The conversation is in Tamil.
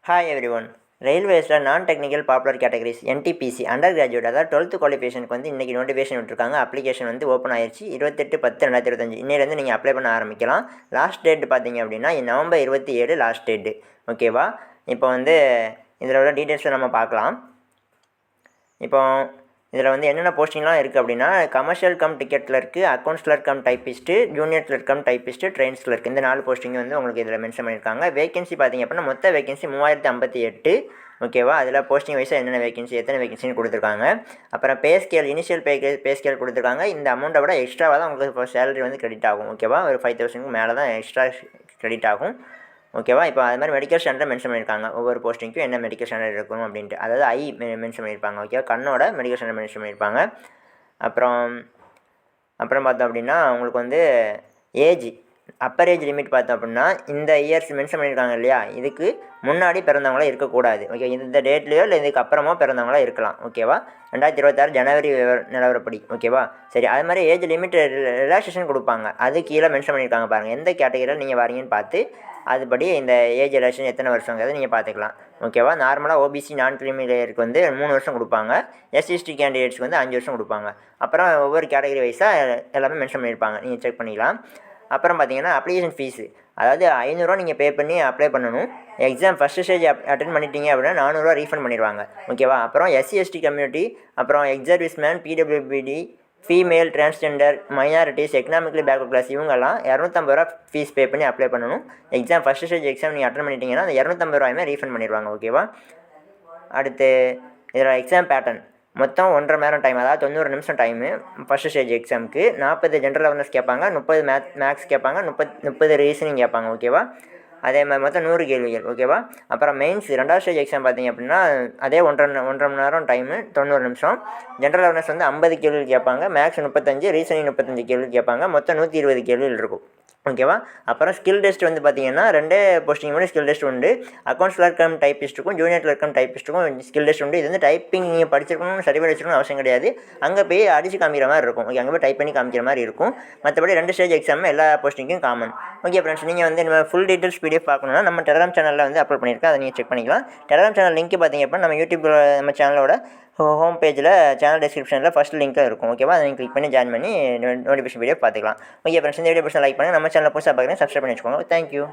Hi every one. ரயில்வேஸில் நான் technical popular categories NTPC undergraduate அதாவது 12th குவாலிஃபிகேஷனுக்கு வந்து இன்றைக்கி நோட்டிஃபிகேஷன் விட்டுருக்காங்க. அப்ளிகேஷன் வந்து ஓப்பன் ஆயிடுச்சு 28/10/2025. இன்னிலேருந்து நீங்கள் அப்ளை பண்ண ஆரம்பிக்கலாம். லாஸ்ட் டேட் பார்த்தீங்க அப்படின்னா நவம்பர் 27 லாஸ்ட் டேட்டு. ஓகேவா? இப்போ வந்து இதில் உள்ள டீட்டெயில்ஸை நம்ம பார்க்கலாம். இப்போ இதில் வந்து என்னென்ன போஸ்டிங்லாம் இருக்குது அப்படின்னா commercial cum ticket clerk, accounts clerk cum typist, junior clerk cum typist, trains clerk, இந்த 4 போஸ்டிங் வந்து உங்களுக்கு இதில் மென்ஷன் பண்ணியிருக்காங்க. வேகன்சி பார்த்திங்க அப்படின்னா மொத்த வேகன்சி 3058. ஓகேவா? அதில் போஸ்டிங் வைஸாக என்னென்ன வேகன்சி எத்தனை வேகன்சின்னு கொடுத்துருக்காங்க. அப்புறம் pay scale initial pay scale கொடுத்துருக்காங்க. இந்த அமௌண்ட்டை விட எக்ஸ்ட்ராவாக தான் உங்களுக்கு இப்போ சேலரி வந்து கிரெடிட் ஆகும். ஓகேவா? ஒரு 5000க்கு மேலே தான் எக்ஸ்ட்ரா கிரெடிட் ஆகும். ஓகேவா? இப்போ அது மாதிரி மெடிக்கல் ஸ்டாண்டர்ட் மென்ஷன் பண்ணியிருக்காங்க. ஒவ்வொரு போஸ்டிங்க்கும் என்ன மெடிக்கல் ஸ்டாண்டர்ட் இருக்கணும் அப்படின்ட்டு, அதாவது மென்ஷன் பண்ணியிருப்பாங்க. ஓகேவா? கண்ணோட மெடிக்கல் ஸ்டாண்டர்ட் மென்ஷன் பண்ணியிருப்பாங்க. அப்புறம் பார்த்தோம் அப்படின்னா உங்களுக்கு வந்து ஏஜ் அப்பர் ஏஜ் லிமிட் பார்த்தோம் அப்படின்னா இந்த இயர்ஸ் மென்ஷன் பண்ணியிருக்காங்க இல்லையா, இதுக்கு முன்னாடி பிறந்தவங்களாம் இருக்கக்கூடாது. ஓகே, இந்த டேட்லேயோ இல்லை இதுக்கு அப்புறமோ பிறந்தவங்களாம் இருக்கலாம். ஓகேவா? 2026 ஜனவரி நிலவரப்படி. ஓகேவா? சரி, அது மாதிரி ஏஜ் லிமிட் ரிலாக்ஸேஷன் கொடுப்பாங்க. அது கீழே மென்ஷன் பண்ணியிருக்காங்க பாருங்கள். எந்த கேட்டகரியில் நீங்கள் வரீங்கன்னு பார்த்து அதுபடி இந்த ஏஜ் ரிலாக்ஸேஷன் எத்தனை வருஷங்கிறத நீங்கள் பார்த்துக்கலாம். ஓகேவா? நார்மலாக ஓபிசி நான் கிரீமி லேயருக்கு வந்து 3 வருஷம் கொடுப்பாங்க. எஸ்சிஎஸ்டி கேண்டிடேட்ஸ்க்கு வந்து 5 வருஷம் கொடுப்பாங்க. அப்புறம் ஒவ்வொரு கேட்டகரி வைஸாக எல்லாமே மென்ஷன் பண்ணியிருப்பாங்க. நீங்கள் செக் பண்ணிக்கலாம். அப்புறம் பார்த்தீங்கன்னா அப்ளிகேஷன் ஃபீஸு, அதாவது 500 நீங்கள் பே பண்ணி அப்ளை பண்ணணும். எக்ஸாம் ஃபஸ்ட்டு ஸ்டேஜ் அட்டன் பண்ணிட்டீங்க அப்படின்னா 400 ரீஃபண்ட் பண்ணிடுவாங்க. ஓகேவா? அப்புறம் எஸ்சி/எஸ்டி கம்யூனிட்டி, அப்புறம் ex serviceman, PWBD, female, transgender, minorities, economically backward class இவங்கெல்லாம் 250 ஃபீஸ் பே பண்ணி அப்ளை பண்ணணும். எக்ஸாம் ஃபஸ்ட்டு ஸ்டேஜ் எக்ஸாம் நீங்கள் அட்டன் பண்ணிட்டீங்கன்னா அந்த 250 ரீஃபண்ட் பண்ணிடுவாங்க. ஓகேவா? அடுத்து இதில் எக்ஸாம் பேட்டர்ன் மொத்தம் 1.5 மணி நேரம் டைம், அதாவது 90 நிமிஷம் டைமு ஃபஸ்ட்டு ஸ்டேஜ் எக்ஸாமுக்கு. 40 ஜென்ரல் அவேர்னஸ் கேட்பாங்க, 30 மேக்ஸ் கேட்பாங்க, 30 ரீசனிங் கேட்பாங்க. ஓகேவா? அதே மாதிரி மொத்தம் 100 கேள்விகள். ஓகேவா? அப்புறம் மெயின்ஸ் 2வது ஸ்டேஜ் எக்ஸாம் பார்த்திங்க அப்படின்னா அதே 1.5 மணி நேரம் டைமு, 90 நிமிஷம். ஜென்ரல் அவேர்னஸ் வந்து 50 கேள்விகள் கேட்பாங்க, மேக்ஸ் 35, ரீசனிங் 35 கேள்வி கேட்பாங்க. மொத்தம் 120 கேள்விகள் இருக்கும். ஓகேவா? அப்புறம் ஸ்கில் டெஸ்ட் வந்து பார்த்திங்கன்னா 2 போஸ்டிங் மட்டும் ஸ்கில் டெஸ்ட் உண்டு. அக்கௌண்ட்ஸ் கிளர்க் கம் டைப்பிஸ்ட்டுக்கும் ஜூனியர் கிளர்க் கம் டைப்பிஸ்ட்டுக்கும் ஸ்கில் டெஸ்ட் உண்டு. இது வந்து டைப்பிங் நீங்கள் படிச்சிருக்கணும், சர்டிஃபிகேட் வச்சுக்கணும் அவசியம் கிடையாது. அங்கே போய் அடித்து காமிக்கிற மாதிரி இருக்கும். ஓகே, அங்கே போய் டைப் பண்ணி காமிக்கிற மாதிரி இருக்கும். மற்றபடி 2 ஸ்டேஜ் எக்ஸாம் எல்லா போஸ்டிங்கும் காமன். ஓகே ஃப்ரெண்ட்ஸ், நீங்கள் வந்து நம்ம ஃபுல் டீட்டெயில்ஸ் பிடிஎஃப் பார்க்கணுன்னா நம்ம டெலிகிராம் சேனலில் வந்து அப்லோட் பண்ணியிருக்கேன். அதை நீங்கள் செக் பண்ணிக்கலாம். டெலிகிராம் சேனல் லிங்க் பார்த்திங்க அப்படின்னா நம்ம யூடியூப் நம்ம சேனலோட ஹோம் பேஜில் சேனல் டிஸ்கிரிப்ஷனில் ஃபஸ்ட் லிங்க்கில் இருக்கும். ஓகேவா? அதை நீங்கள் கிளிக் பண்ணி ஜாயின் பண்ணி நோட்டிஃபிகேஷன் வீடியோ பார்த்துக்கலாம். ஓகே ஃப்ரெண்ட்ஸ், இந்த வீடியோ பிடிச்சா லைக் பண்ணுங்கள். நம்ம சேனலில் புதுசாக பார்க்குறேன், சப்ஸ்கிரைப் பண்ணி வச்சுக்கோங்க. தேங்க்யூ.